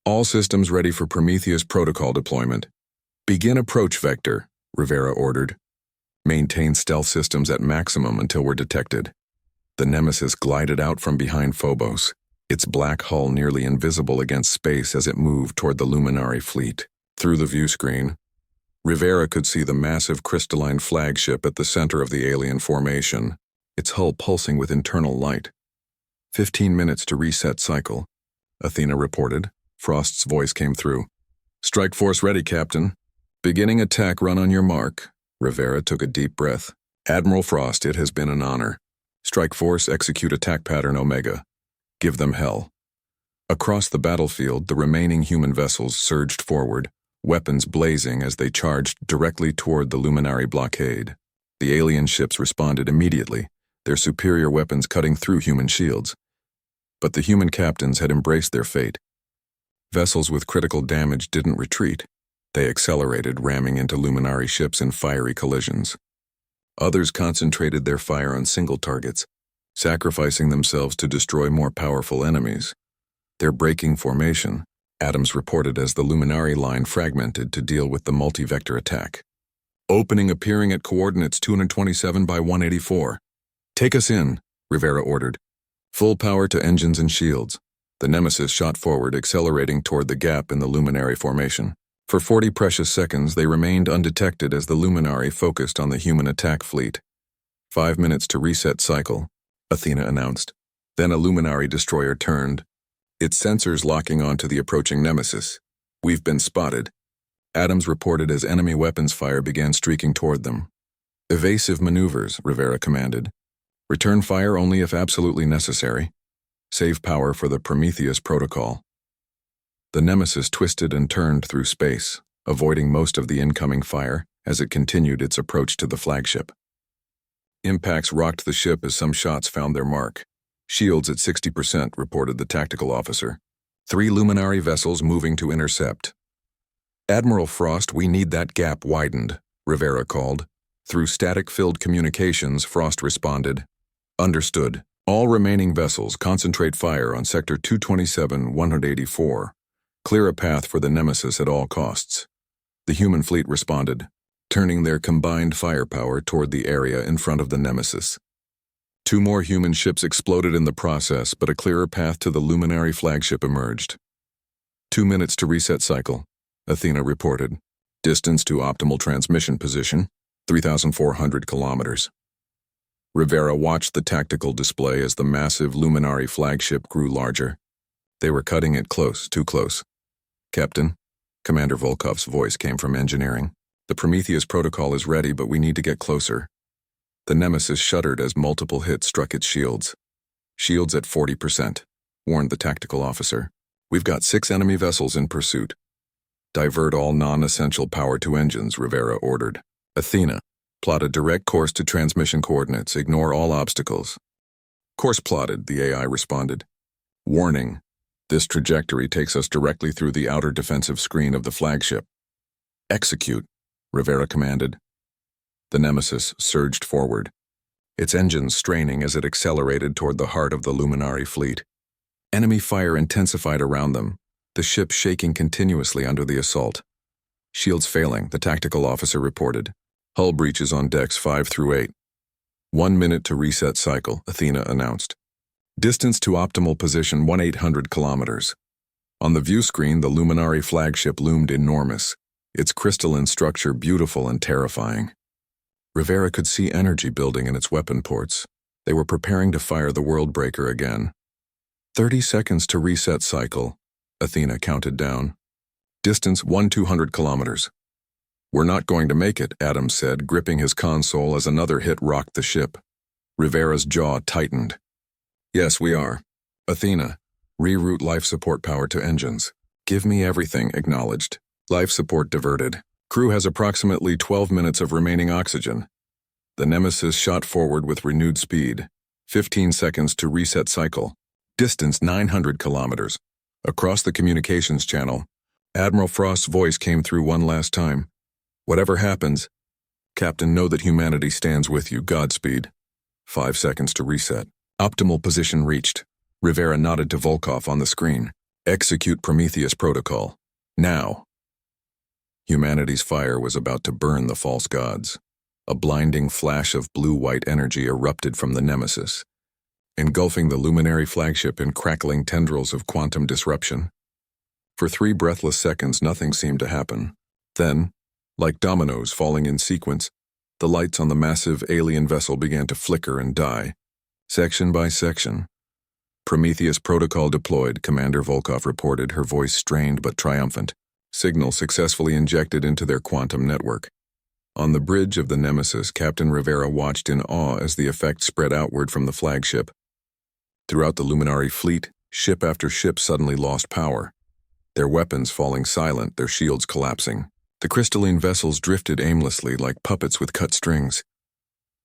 Speaker 1: All systems ready for Prometheus protocol deployment. Begin approach vector, Rivera ordered. Maintain stealth systems at maximum until we're detected. The Nemesis glided out from behind Phobos, its black hull nearly invisible against space as it moved toward the Luminary fleet. Through the view screen, Rivera could see the massive crystalline flagship at the center of the alien formation, its hull pulsing with internal light. 15 minutes to reset cycle, Athena reported. Frost's voice came through. Strike force ready, Captain. Beginning attack, run on your mark. Rivera took a deep breath. Admiral Frost, it has been an honor. Strike force, execute attack pattern Omega. Give them hell. Across the battlefield, the remaining human vessels surged forward, weapons blazing as they charged directly toward the Luminary blockade. The alien ships responded immediately, their superior weapons cutting through human shields. But the human captains had embraced their fate. Vessels with critical damage didn't retreat. They accelerated, ramming into Luminary ships in fiery collisions. Others concentrated their fire on single targets, sacrificing themselves to destroy more powerful enemies. Their breaking formation, Adams reported as the Luminary line fragmented to deal with the multi-vector attack. Opening appearing at coordinates 227 by 184. Take us in, Rivera ordered. Full power to engines and shields. The Nemesis shot forward, accelerating toward the gap in the Luminary formation. For 40 precious seconds, they remained undetected as the Luminary focused on the human attack fleet. 5 minutes to reset cycle, Athena announced. Then a Luminary destroyer turned, its sensors locking onto the approaching Nemesis. We've been spotted, Adams reported as enemy weapons fire began streaking toward them. Evasive maneuvers, Rivera commanded. Return fire only if absolutely necessary. Save power for the Prometheus protocol. The Nemesis twisted and turned through space, avoiding most of the incoming fire as it continued its approach to the flagship. Impacts rocked the ship as some shots found their mark. Shields at 60%, reported the tactical officer. 3 Luminary vessels moving to intercept. Admiral Frost, we need that gap widened, Rivera called. Through static-filled communications, Frost responded. Understood. All remaining vessels concentrate fire on Sector 227-184. Clear a path for the Nemesis at all costs. The human fleet responded, turning their combined firepower toward the area in front of the Nemesis. 2 more human ships exploded in the process, but a clearer path to the Luminary flagship emerged. 2 minutes to reset cycle, Athena reported. Distance to optimal transmission position, 3,400 kilometers. Rivera watched the tactical display as the massive Luminary flagship grew larger. They were cutting it close, too close. Captain, Commander Volkov's voice came from engineering. The Prometheus protocol is ready, but we need to get closer. The Nemesis shuddered as multiple hits struck its shields. Shields at 40%, warned the tactical officer. We've got 6 enemy vessels in pursuit. Divert all non-essential power to engines, Rivera ordered. Athena, plot a direct course to transmission coordinates. Ignore all obstacles. Course plotted, the AI responded. Warning. This trajectory takes us directly through the outer defensive screen of the flagship. Execute, Rivera commanded. The Nemesis surged forward, its engines straining as it accelerated toward the heart of the Luminary fleet. Enemy fire intensified around them, the ship shaking continuously under the assault. Shields failing, the tactical officer reported. Hull breaches on decks 5 through 8. 1 minute to reset cycle, Athena announced. Distance to optimal position 1,800 kilometers. On the view screen, the Luminary flagship loomed enormous, its crystalline structure beautiful and terrifying. Rivera could see energy building in its weapon ports. They were preparing to fire the Worldbreaker again. 30 seconds to reset cycle, Athena counted down. Distance 1,200 kilometers. We're not going to make it, Adams said, gripping his console as another hit rocked the ship. Rivera's jaw tightened. Yes, we are. Athena, reroute life support power to engines. Give me everything, acknowledged. Life support diverted. Crew has approximately 12 minutes of remaining oxygen. The Nemesis shot forward with renewed speed. 15 seconds to reset cycle. Distance 900 kilometers. Across the communications channel, Admiral Frost's voice came through one last time. Whatever happens, Captain, know that humanity stands with you. Godspeed. 5 seconds to reset. Optimal position reached. Rivera nodded to Volkov on the screen. Execute Prometheus protocol. Now. Humanity's fire was about to burn the false gods. A blinding flash of blue-white energy erupted from the Nemesis, engulfing the Luminary flagship in crackling tendrils of quantum disruption. For 3 breathless seconds, nothing seemed to happen. Then, like dominoes falling in sequence, the lights on the massive alien vessel began to flicker and die, section by section. Prometheus protocol deployed, Commander Volkov reported, her voice strained but triumphant. Signal successfully injected into their quantum network. On the bridge of the Nemesis, Captain Rivera watched in awe as the effect spread outward from the flagship. Throughout the Luminary fleet, ship after ship suddenly lost power, their weapons falling silent, their shields collapsing. The crystalline vessels drifted aimlessly like puppets with cut strings.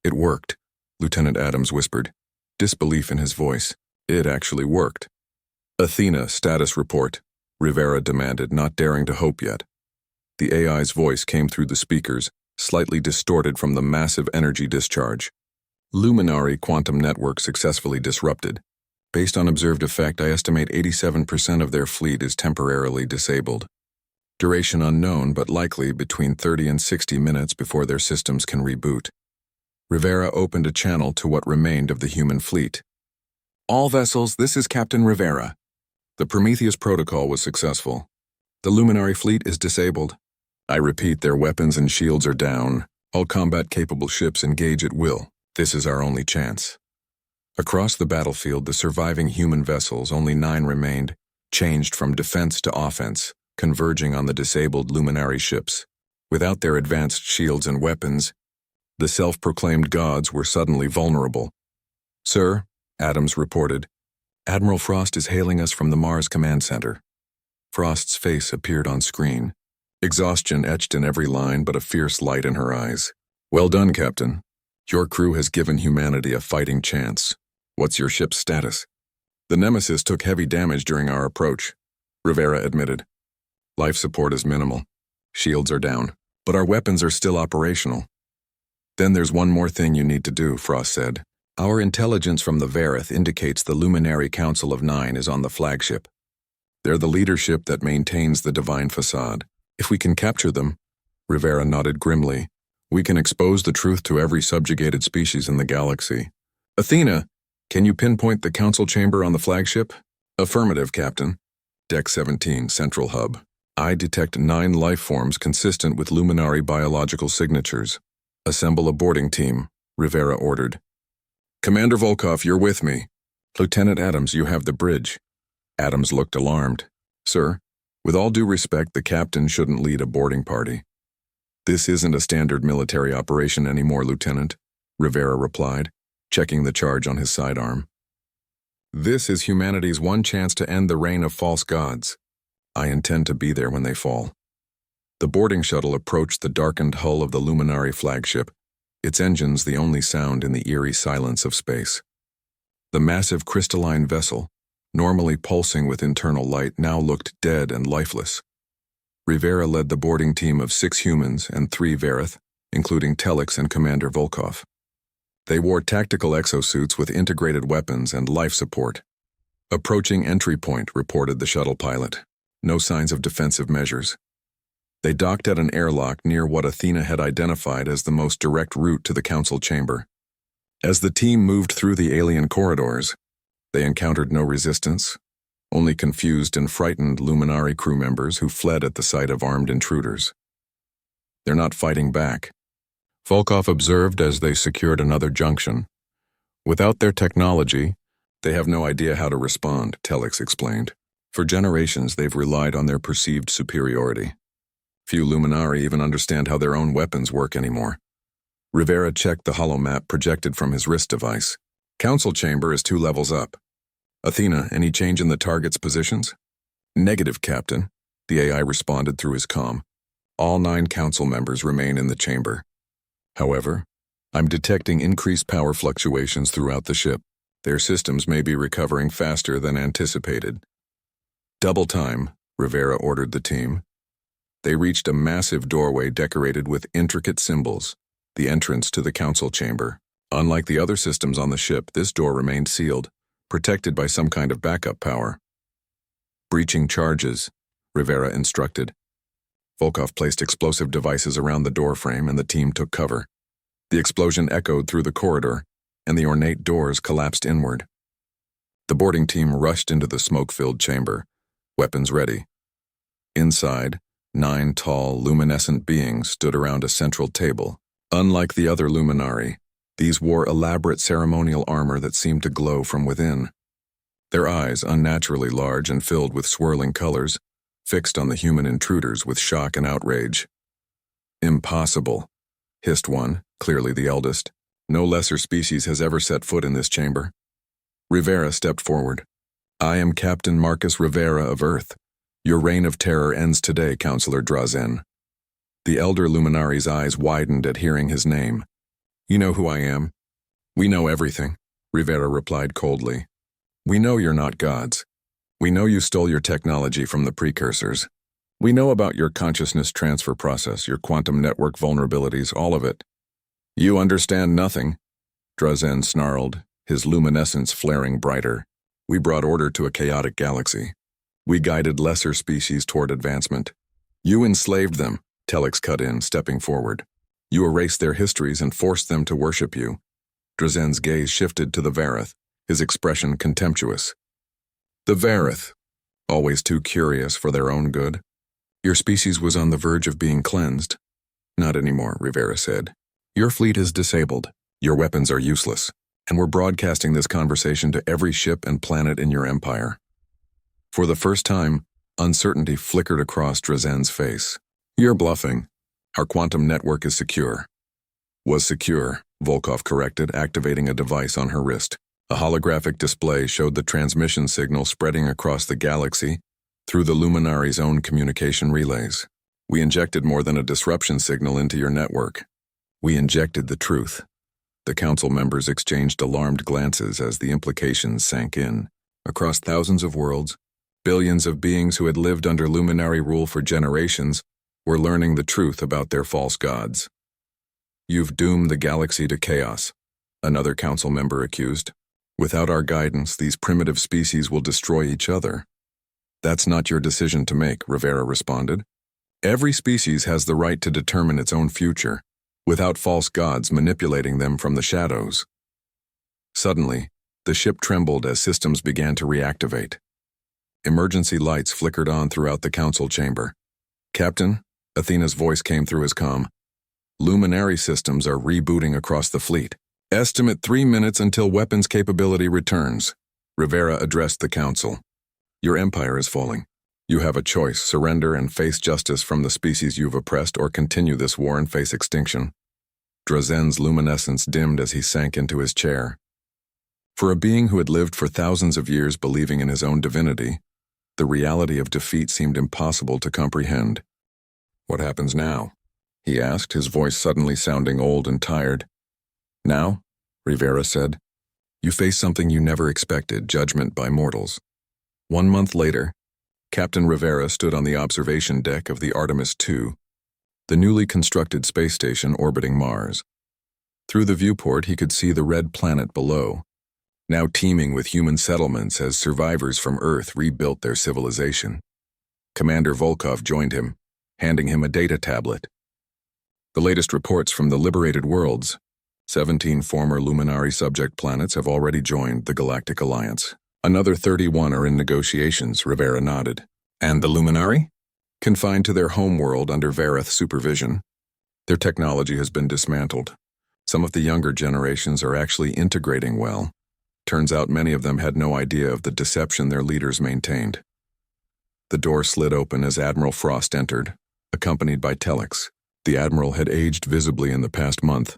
Speaker 1: It worked, Lieutenant Adams whispered, disbelief in his voice. It actually worked. Athena, status report, Rivera demanded, not daring to hope yet. The AI's voice came through the speakers, slightly distorted from the massive energy discharge. Luminary quantum network successfully disrupted. Based on observed effect, I estimate 87% of their fleet is temporarily disabled. Duration unknown, but likely between 30 and 60 minutes before their systems can reboot. Rivera opened a channel to what remained of the human fleet. All vessels, this is Captain Rivera. The Prometheus protocol was successful. The Luminary fleet is disabled. I repeat, their weapons and shields are down. All combat-capable ships engage at will. This is our only chance. Across the battlefield, the surviving human vessels, only 9 remained, changed from defense to offense, converging on the disabled Luminary ships. Without their advanced shields and weapons, the self-proclaimed gods were suddenly vulnerable. Sir, Adams reported, Admiral Frost is hailing us from the Mars Command Center. Frost's face appeared on screen, exhaustion etched in every line but a fierce light in her eyes. Well done, Captain. Your crew has given humanity a fighting chance. What's your ship's status? The Nemesis took heavy damage during our approach, Rivera admitted. Life support is minimal. Shields are down, but our weapons are still operational. Then there's one more thing you need to do, Frost said. Our intelligence from the Varith indicates the Luminary Council of 9 is on the flagship. They're the leadership that maintains the divine facade. If we can capture them, Rivera nodded grimly. We can expose the truth to every subjugated species in the galaxy. Athena, can you pinpoint the council chamber on the flagship? Affirmative, Captain. Deck 17, Central Hub. I detect 9 life forms consistent with luminary biological signatures. Assemble a boarding team, Rivera ordered. Commander Volkov, you're with me. Lieutenant Adams, you have the bridge. Adams looked alarmed. Sir, with all due respect, the captain shouldn't lead a boarding party. This isn't a standard military operation anymore, Lieutenant, Rivera replied, checking the charge on his sidearm. This is humanity's one chance to end the reign of false gods. I intend to be there when they fall. The boarding shuttle approached the darkened hull of the Luminary flagship, its engines the only sound in the eerie silence of space. The massive crystalline vessel, normally pulsing with internal light, now looked dead and lifeless. Rivera led the boarding team of 6 humans and 3 Verith, including Telix and Commander Volkov. They wore tactical exosuits with integrated weapons and life support. Approaching entry point, reported the shuttle pilot. No signs of defensive measures. They docked at an airlock near what Athena had identified as the most direct route to the council chamber. As the team moved through the alien corridors, they encountered no resistance, only confused and frightened Luminary crew members who fled at the sight of armed intruders. They're not fighting back, Volkov observed as they secured another junction. Without their technology, they have no idea how to respond, Telix explained. For generations, they've relied on their perceived superiority. Few Luminari even understand how their own weapons work anymore. Rivera checked the holomap projected from his wrist device. Council chamber is 2 levels up. Athena, any change in the target's positions? Negative, Captain, the AI responded through his comm. All 9 council members remain in the chamber. However, I'm detecting increased power fluctuations throughout the ship. Their systems may be recovering faster than anticipated. Double time, Rivera ordered the team. They reached a massive doorway decorated with intricate symbols, the entrance to the council chamber. Unlike the other systems on the ship, this door remained sealed, protected by some kind of backup power. Breaching charges, Rivera instructed. Volkov placed explosive devices around the doorframe and the team took cover. The explosion echoed through the corridor, and the ornate doors collapsed inward. The boarding team rushed into the smoke-filled chamber, weapons ready. Inside, 9 tall, luminescent beings stood around a central table. Unlike the other Luminari, these wore elaborate ceremonial armor that seemed to glow from within. Their eyes, unnaturally large and filled with swirling colors, fixed on the human intruders with shock and outrage. Impossible, hissed one, clearly the eldest. No lesser species has ever set foot in this chamber. Rivera stepped forward. I am Captain Marcus Rivera of Earth. Your reign of terror ends today, Counselor Drazen. The elder Luminari's eyes widened at hearing his name. You know who I am. We know everything, Rivera replied coldly. We know you're not gods. We know you stole your technology from the precursors. We know about your consciousness transfer process, your quantum network vulnerabilities, all of it. You understand nothing, Drazen snarled, his luminescence flaring brighter. We brought order to a chaotic galaxy. We guided lesser species toward advancement. You enslaved them, Telix cut in, stepping forward. You erased their histories and forced them to worship you. Drazen's gaze shifted to the Verith, his expression contemptuous. The Verith, always too curious for their own good. Your species was on the verge of being cleansed. Not anymore, Rivera said. Your fleet is disabled. Your weapons are useless. And we're broadcasting this conversation to every ship and planet in your empire. For the first time, uncertainty flickered across Drazen's face. You're bluffing. Our quantum network is secure. Was secure, Volkov corrected, activating a device on her wrist. A holographic display showed the transmission signal spreading across the galaxy through the Luminari's own communication relays. We injected more than a disruption signal into your network. We injected the truth. The council members exchanged alarmed glances as the implications sank in. Across thousands of worlds, billions of beings who had lived under Luminary rule for generations were learning the truth about their false gods. You've doomed the galaxy to chaos, another council member accused. Without our guidance, these primitive species will destroy each other. That's not your decision to make, Rivera responded. Every species has the right to determine its own future, without false gods manipulating them from the shadows. Suddenly, the ship trembled as systems began to reactivate. Emergency lights flickered on throughout the council chamber. "Captain," Athena's voice came through his comm, "luminary systems are rebooting across the fleet. Estimate 3 minutes until weapons capability returns." Rivera addressed the council. "Your empire is falling. You have a choice: surrender and face justice from the species you've oppressed, or continue this war and face extinction." Drazen's luminescence dimmed as he sank into his chair. For a being who had lived for thousands of years believing in his own divinity, the reality of defeat seemed impossible to comprehend. "What happens now?" he asked, his voice suddenly sounding old and tired. "Now," Rivera said, "you face something you never expected: judgment by mortals." 1 month later, Captain Rivera stood on the observation deck of the Artemis II, the newly constructed space station orbiting Mars. Through the viewport, he could see the red planet below, now teeming with human settlements as survivors from Earth rebuilt their civilization. Commander Volkov joined him, handing him a data tablet. "The latest reports from the liberated worlds: 17 former Luminary subject planets have already joined the Galactic Alliance. Another 31 are in negotiations," Rivera nodded. "And the Luminary?" "Confined to their homeworld under Vareth supervision. Their technology has been dismantled. Some of the younger generations are actually integrating well. Turns out many of them had no idea of the deception their leaders maintained." The door slid open as Admiral Frost entered, accompanied by Telex. The Admiral had aged visibly in the past month.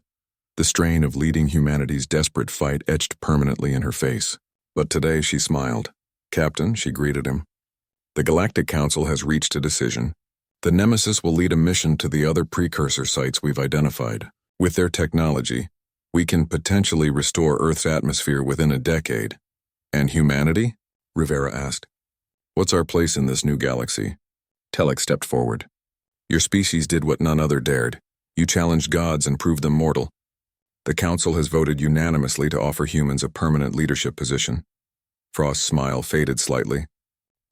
Speaker 1: The strain of leading humanity's desperate fight etched permanently in her face. But today she smiled. "Captain," she greeted him, "the Galactic Council has reached a decision. The Nemesis will lead a mission to the other precursor sites we've identified. With their technology, we can potentially restore Earth's atmosphere within a decade." "And humanity?" Rivera asked. "What's our place in this new galaxy?" Telex stepped forward. "Your species did what none other dared. You challenged gods and proved them mortal. The Council has voted unanimously to offer humans a permanent leadership position." Frost's smile faded slightly.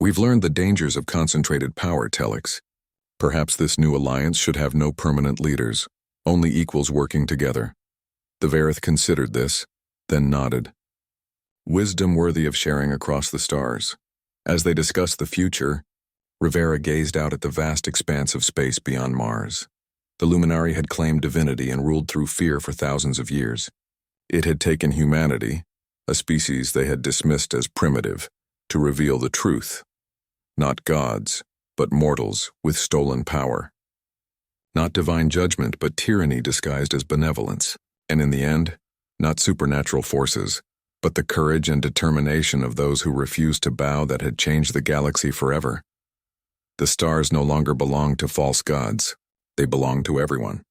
Speaker 1: "We've learned the dangers of concentrated power, Telex. Perhaps this new alliance should have no permanent leaders, only equals working together." The Vareth considered this, then nodded. Wisdom worthy of sharing across the stars. As they discussed the future, Rivera gazed out at the vast expanse of space beyond Mars. The Luminary had claimed divinity and ruled through fear for thousands of years. It had taken humanity, a species they had dismissed as primitive, to reveal the truth. Not gods, but mortals with stolen power. Not divine judgment, but tyranny disguised as benevolence. And in the end, not supernatural forces, but the courage and determination of those who refused to bow that had changed the galaxy forever. The stars no longer belonged to false gods. They belonged to everyone.